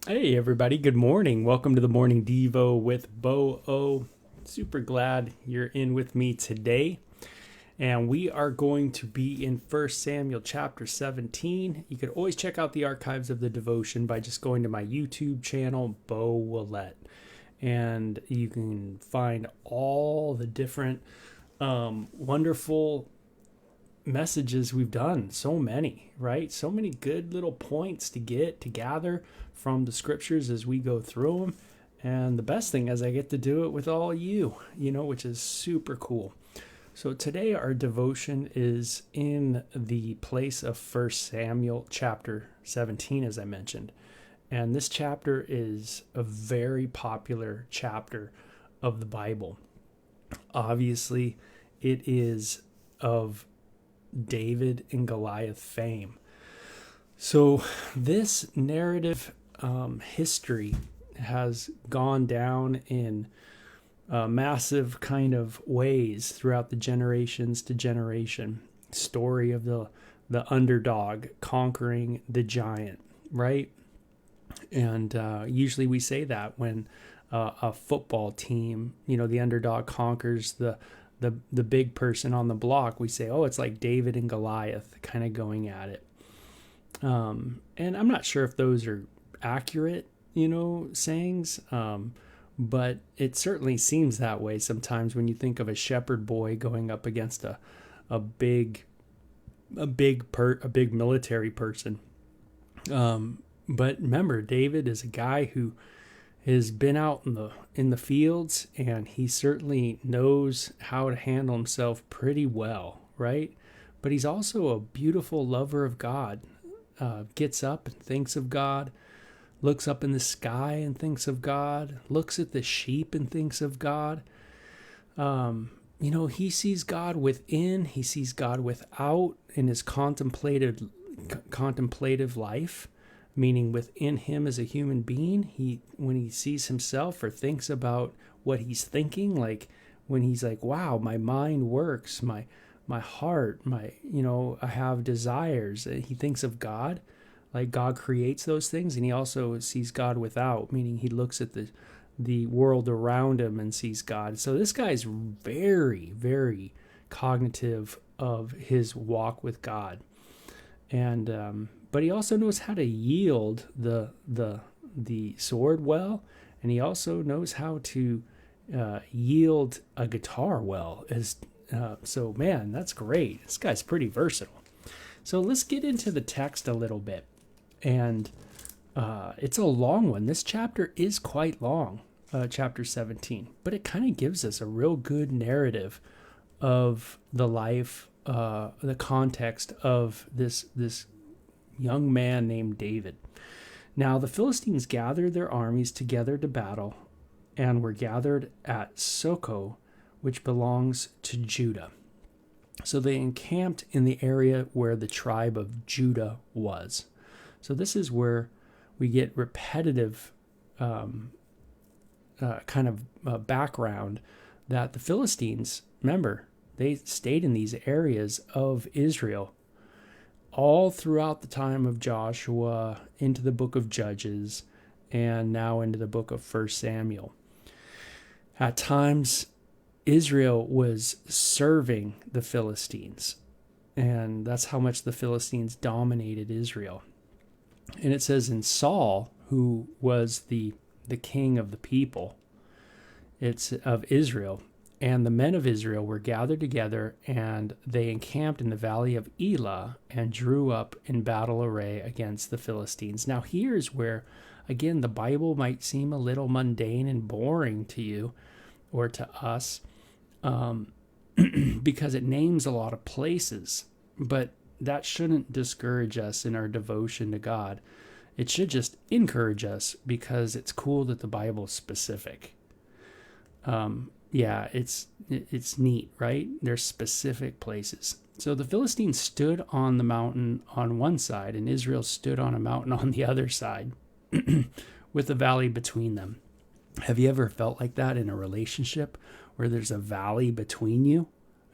Hey, everybody. Good morning. Welcome to the Morning Devo with Bo O. Super glad you're in with me today. And we are going to be in First Samuel chapter 17. You could always check out the archives of the devotion by just going to my YouTube channel, Bo Willette. And you can find all the different wonderful messages we've done. So many, right? So many good little points to gather from the scriptures as we go through them. And the best thing is I get to do it with all you, which is super cool. So today our devotion is in the place of First Samuel chapter 17, as I mentioned. And this chapter is a very popular chapter of the Bible. Obviously, it is of David and Goliath fame. So this narrative history has gone down in massive kind of ways throughout the generations to generation. Story of the underdog conquering the giant, right? And usually we say that when a football team, the underdog conquers the big person on the block, we say, oh, it's like David and Goliath kind of going at it. And I'm not sure if those are accurate, sayings, but it certainly seems that way sometimes when you think of a shepherd boy going up against a big military person. But remember, David is a guy who has been out in the fields, and he certainly knows how to handle himself pretty well, right? But he's also a beautiful lover of God. Gets up and thinks of God, looks up in the sky and thinks of God, looks at the sheep and thinks of God. He sees God within, he sees God without in his contemplative life, meaning within him as a human being. When he sees himself or thinks about what he's thinking, like when he's like, wow, my mind works, my heart, I have desires. He thinks of God, like God creates those things, and he also sees God without, meaning he looks at the world around him and sees God. So this guy's very, very cognitive of his walk with God, and but he also knows how to yield the sword well, and he also knows how to yield a guitar well. So man, that's great. This guy's pretty versatile. So let's get into the text a little bit, and it's a long one. This chapter is quite long, chapter 17, but it kind of gives us a real good narrative of the life, the context of this young man named David. Now the Philistines gathered their armies together to battle, and were gathered at Socoh, which belongs to Judah. So they encamped in the area where the tribe of Judah was. So this is where we get repetitive background that the Philistines, remember, they stayed in these areas of Israel all throughout the time of Joshua, into the book of Judges, and now into the book of First Samuel. At times, Israel was serving the Philistines, and that's how much the Philistines dominated Israel. And it says in Saul, who was the king of the people, it's of Israel, and the men of Israel were gathered together, and they encamped in the valley of Elah and drew up in battle array against the Philistines. Now here's where, again, the Bible might seem a little mundane and boring to you or to us, because it names a lot of places, but that shouldn't discourage us in our devotion to God. It should just encourage us, because it's cool that the Bible is specific. It's neat, right? There's specific places. So the Philistines stood on the mountain on one side, and Israel stood on a mountain on the other side, with a valley between them. Have you ever felt like that in a relationship, where there's a valley between you?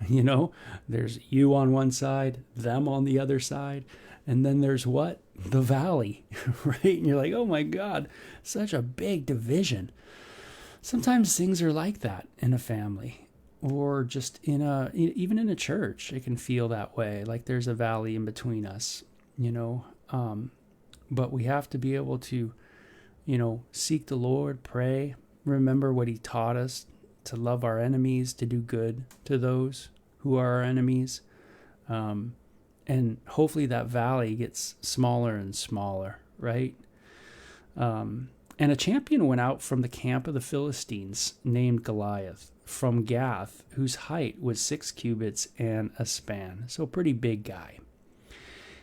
You know, there's you on one side, them on the other side, and then there's what? The valley, right? And you're like, oh my God, such a big division. Sometimes things are like that in a family, or just even in a church. It can feel that way, like there's a valley in between us, you know. But we have to be able to, seek the Lord, pray, remember what he taught us, to love our enemies, to do good to those who are our enemies. And hopefully that valley gets smaller and smaller, right? And a champion went out from the camp of the Philistines named Goliath from Gath, whose height was 6 cubits and a span. So a pretty big guy.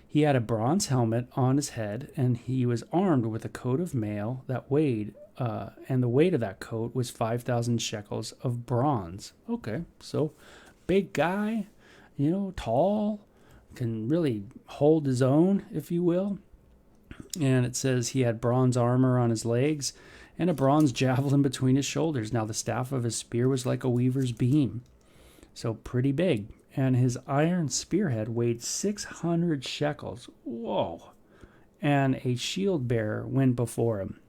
He had a bronze helmet on his head, and he was armed with a coat of mail that weighed, and the weight of that coat was 5,000 shekels of bronze. Okay, so big guy, tall, can really hold his own, if you will. And it says he had bronze armor on his legs and a bronze javelin between his shoulders. Now the staff of his spear was like a weaver's beam, so pretty big. And his iron spearhead weighed 600 shekels. Whoa. And a shield bearer went before him.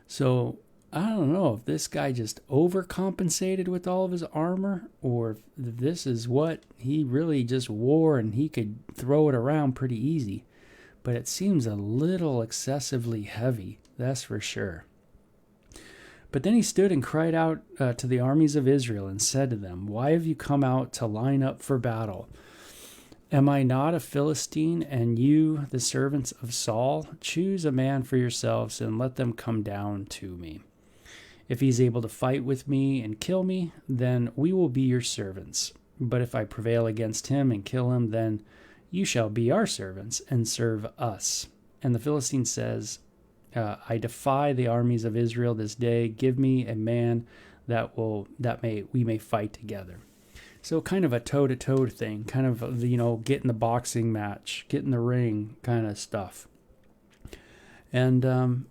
So I don't know if this guy just overcompensated with all of his armor, or if this is what he really just wore and he could throw it around pretty easy. But it seems a little excessively heavy, that's for sure. But then he stood and cried out to the armies of Israel and said to them, "Why have you come out to line up for battle? Am I not a Philistine, and you, the servants of Saul? Choose a man for yourselves and let them come down to me. If he's able to fight with me and kill me, then we will be your servants. But if I prevail against him and kill him, then you shall be our servants and serve us." And the Philistine says, "I defy the armies of Israel this day. Give me a man we may fight together." So kind of a toe-to-toe thing, kind of, get in the boxing match, get in the ring kind of stuff. And,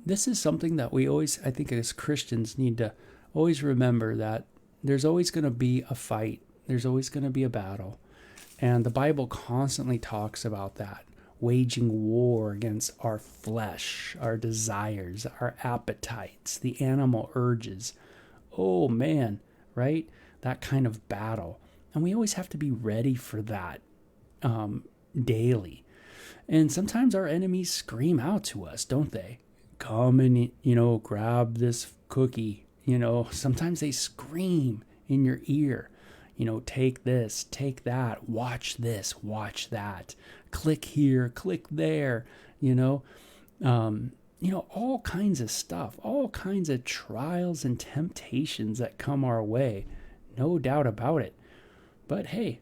this is something that we always, I think as Christians, need to always remember, that there's always going to be a fight. There's always going to be a battle. And the Bible constantly talks about that, waging war against our flesh, our desires, our appetites, the animal urges. Oh man, right? That kind of battle. And we always have to be ready for that daily. And sometimes our enemies scream out to us, don't they? Come and, grab this cookie. Sometimes they scream in your ear. Take this, take that, watch this, watch that, click here, click there, all kinds of stuff, all kinds of trials and temptations that come our way, no doubt about it. But hey,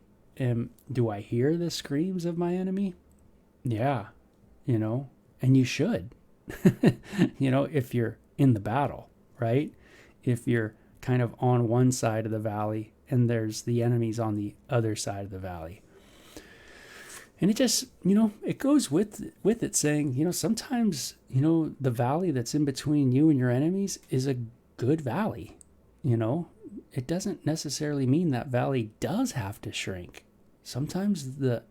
do I hear the screams of my enemy? Yeah, and you should, if you're in the battle, right? If you're kind of on one side of the valley and there's the enemies on the other side of the valley. And it just, it goes with it saying, sometimes, the valley that's in between you and your enemies is a good valley. It doesn't necessarily mean that valley does have to shrink. Sometimes the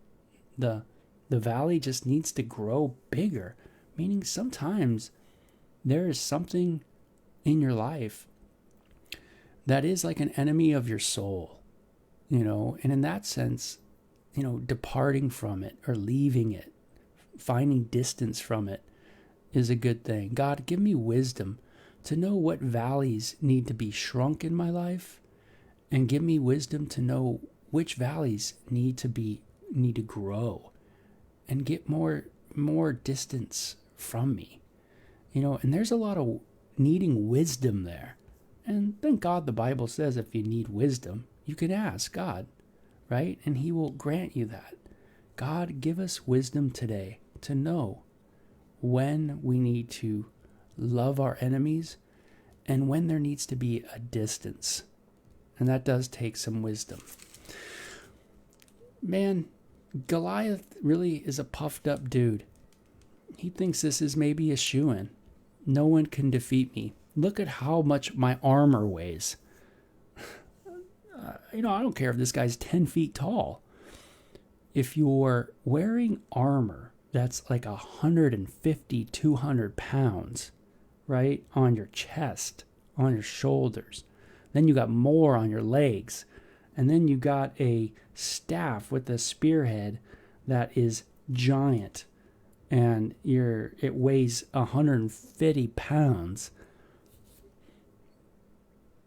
valley just needs to grow bigger, meaning sometimes there is something in your life that is like an enemy of your soul, and in that sense, departing from it or leaving it, finding distance from it is a good thing. God, give me wisdom to know what valleys need to be shrunk in my life, and give me wisdom to know which valleys need to grow and get more distance from me. And there's a lot of needing wisdom there. And thank God the Bible says if you need wisdom, you can ask God, right? And he will grant you that. God, give us wisdom today to know when we need to love our enemies and when there needs to be a distance. And that does take some wisdom. Man, Goliath really is a puffed up dude. He thinks this is maybe a shoo-in. No one can defeat me. Look at how much my armor weighs. I don't care if this guy's 10 feet tall. If you're wearing armor that's like 150, 200 pounds, right, on your chest, on your shoulders, then you got more on your legs, and then you got a staff with a spearhead that is giant, and it weighs 150 pounds.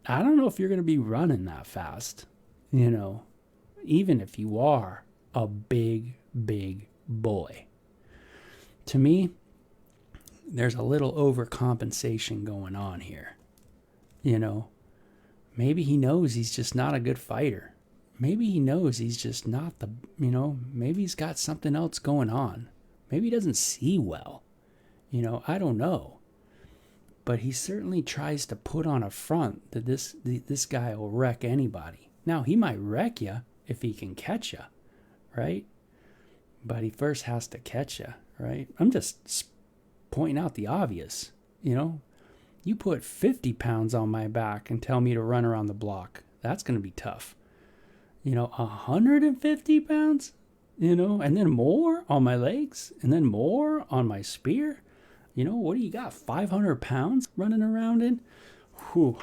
I don't know if you're going to be running that fast, even if you are a big, big boy. To me, there's a little overcompensation going on here. Maybe he knows he's just not a good fighter. Maybe he knows he's just not maybe he's got something else going on. Maybe he doesn't see well. I don't know. But he certainly tries to put on a front that this guy will wreck anybody. Now, he might wreck you if he can catch you, right? But he first has to catch you, right? I'm just pointing out the obvious, You put 50 pounds on my back and tell me to run around the block. That's going to be tough. 150 pounds, and then more on my legs, and then more on my spear. What do you got? 500 pounds running around in? Whew,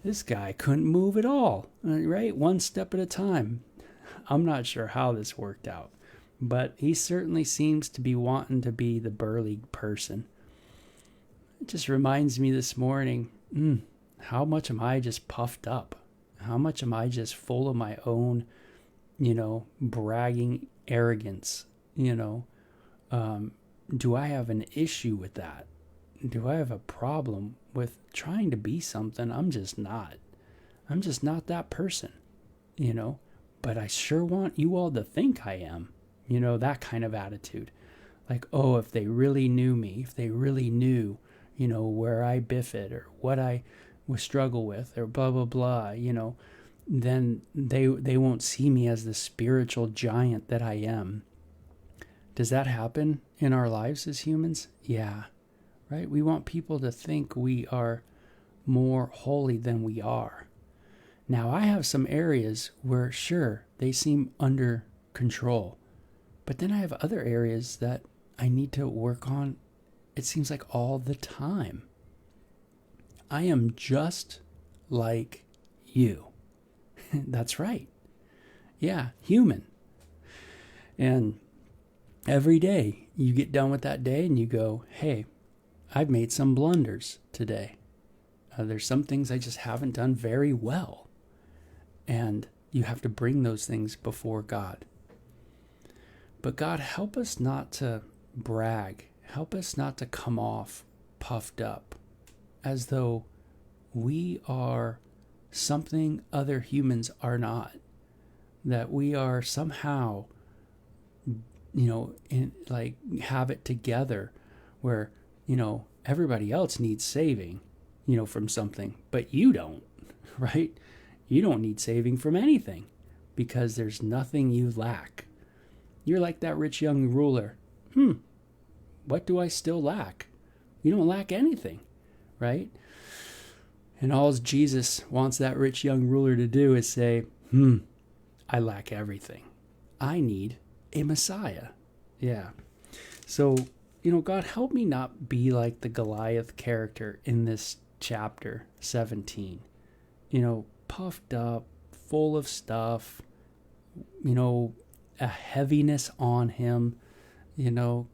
this guy couldn't move at all, right? One step at a time. I'm not sure how this worked out, but he certainly seems to be wanting to be the burly person. It just reminds me this morning, how much am I just puffed up? How much am I just full of my own, bragging arrogance? Do I have an issue with that? Do I have a problem with trying to be something I'm just not? I'm just not that person, but I sure want you all to think I am, that kind of attitude. Like, oh, if they really knew me, if they really knew, where I biff it or what I struggle with or blah, blah, blah, then they won't see me as the spiritual giant that I am. Does that happen in our lives as humans? Yeah, right? We want people to think we are more holy than we are. Now, I have some areas where, sure, they seem under control. But then I have other areas that I need to work on, it seems like all the time. I am just like you. That's right. Yeah, human. And every day you get done with that day and you go, hey, I've made some blunders today. There's some things I just haven't done very well. And you have to bring those things before God. But God, help us not to brag. Help us not to come off puffed up as though we are something other humans are not. That we are somehow, have it together where, everybody else needs saving, from something, but you don't, right? You don't need saving from anything because there's nothing you lack. You're like that rich young ruler. What do I still lack? You don't lack anything, right? And all Jesus wants that rich young ruler to do is say, I lack everything. I need a Messiah. Yeah. So, God, help me not be like the Goliath character in this chapter 17. Puffed up, full of stuff, a heaviness on him.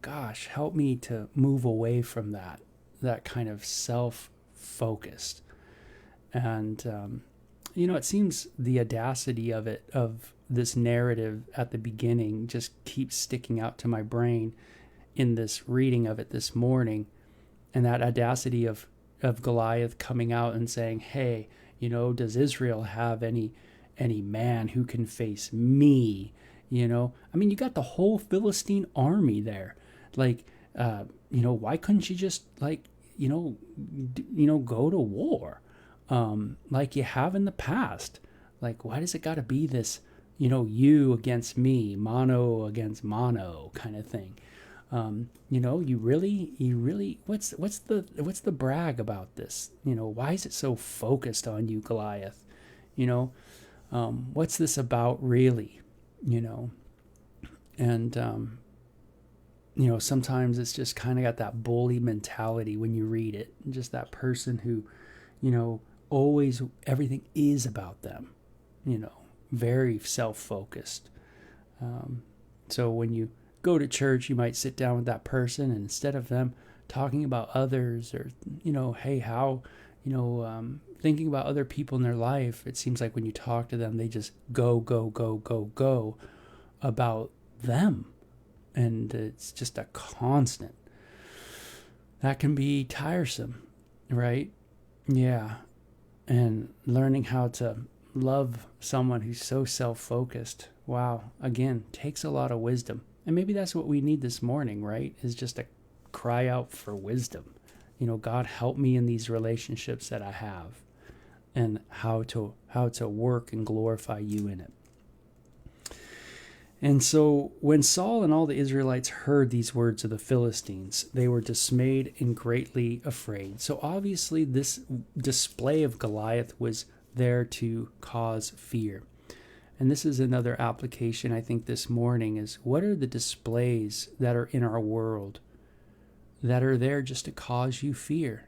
Gosh, help me to move away from that kind of self-focused. And, it seems the audacity of this narrative at the beginning just keeps sticking out to my brain in this reading of it this morning. And that audacity of Goliath coming out and saying, hey, does Israel have any man who can face me? You got the whole Philistine army there. Like, why couldn't you just go to war? Like you have in the past. Like, why does it got to be this, you against me, mano against mano kind of thing? You really, what's the brag about this? Why is it so focused on you, Goliath? What's this about really? You know, and sometimes it's just kind of got that bully mentality when you read it. Just that person who, always everything is about them, very self-focused. So when you go to church, you might sit down with that person, and instead of them talking about others or, hey, how, thinking about other people in their life, it seems like when you talk to them, they just go about them. And it's just a constant. That can be tiresome, right? Yeah. And learning how to love someone who's so self-focused, wow, again, takes a lot of wisdom. And maybe that's what we need this morning, right? Is just to cry out for wisdom. God, help me in these relationships that I have, and how to work and glorify you in it. And so when Saul and all the Israelites heard these words of the Philistines, they were dismayed and greatly afraid. So obviously this display of Goliath was there to cause fear. And this is another application, I think, this morning is, what are the displays that are in our world that are there just to cause you fear?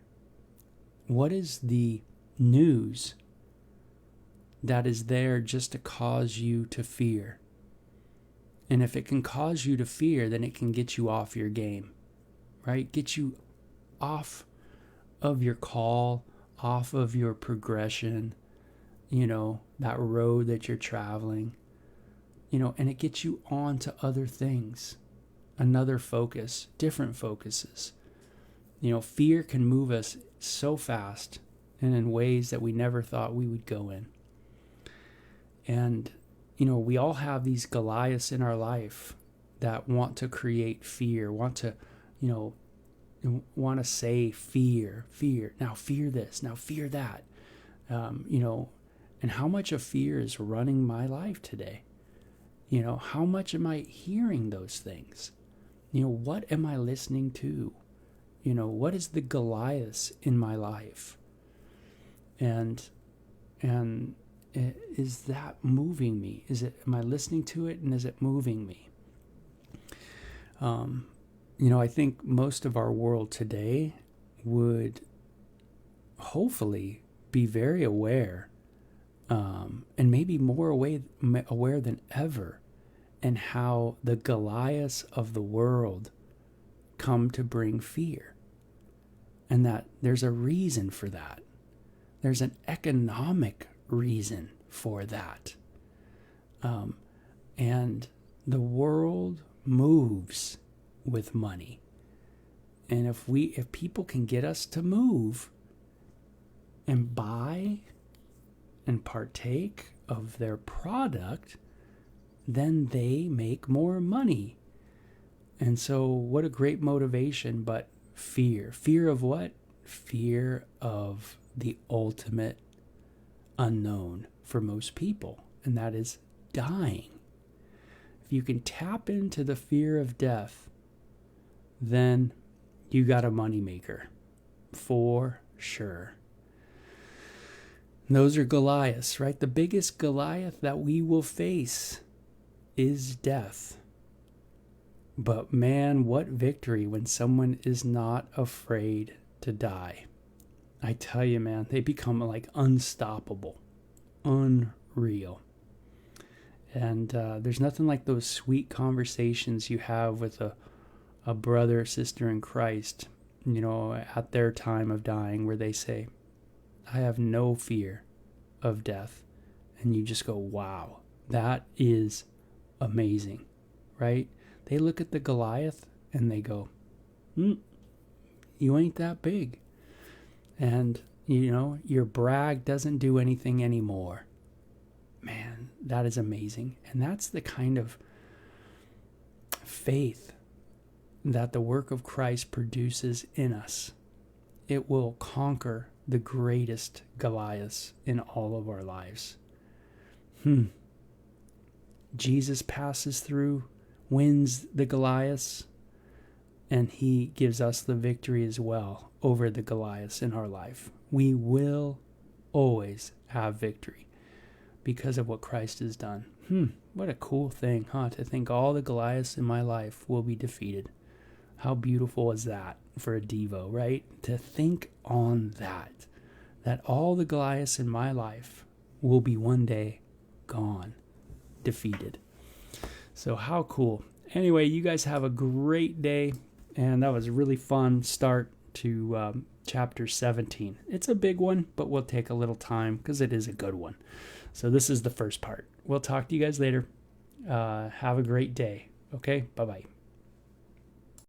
What is the news that is there just to cause you to fear? And if it can cause you to fear, then it can get you off your game, right? Get you off of your call, off of your progression, that road that you're traveling, and it gets you on to other things, another focus, different focuses. Fear can move us so fast and in ways that we never thought we would go in. And we all have these Goliaths in our life that want to create fear, want to say fear. Now fear this, now fear that. And how much of fear is running my life today? How much am I hearing those things? What am I listening to? What is the Goliaths in my life? And is that moving me? Am I listening to it, and is it moving me? I think most of our world today would hopefully be very aware, and maybe more aware than ever, and how the Goliaths of the world come to bring fear. And that there's a reason for that. There's an economic reason for that. And the world moves with money. And if people can get us to move and buy and partake of their product, then they make more money. And so what a great motivation, but fear. Fear of what? Fear of the ultimate unknown for most people, and that is dying. If you can tap into the fear of death, then you got a moneymaker for sure. And those are Goliaths, right? The biggest Goliath that we will face is death. But man, what victory when someone is not afraid to die. I tell you, man, they become like unstoppable, unreal. And there's nothing like those sweet conversations you have with a brother or sister in Christ, at their time of dying, where they say, I have no fear of death. And you just go, wow, that is amazing, right? They look at the Goliath and they go, you ain't that big. And, your brag doesn't do anything anymore. Man, that is amazing. And that's the kind of faith that the work of Christ produces in us. It will conquer the greatest Goliaths in all of our lives. Jesus passes through, wins the Goliaths, and he gives us the victory as well over the Goliaths in our life. We will always have victory. because of what Christ has done. What a cool thing, huh? To think all the Goliaths in my life will be defeated. How beautiful is that for a Devo, right? To think on that all the Goliaths in my life will be one day gone, defeated. So how cool. Anyway, you guys have a great day, and that was a really fun start to chapter 17. It's a big one, but we'll take a little time because it is a good one. So this is the first part. We'll talk to you guys later. Have a great day. Okay, bye-bye.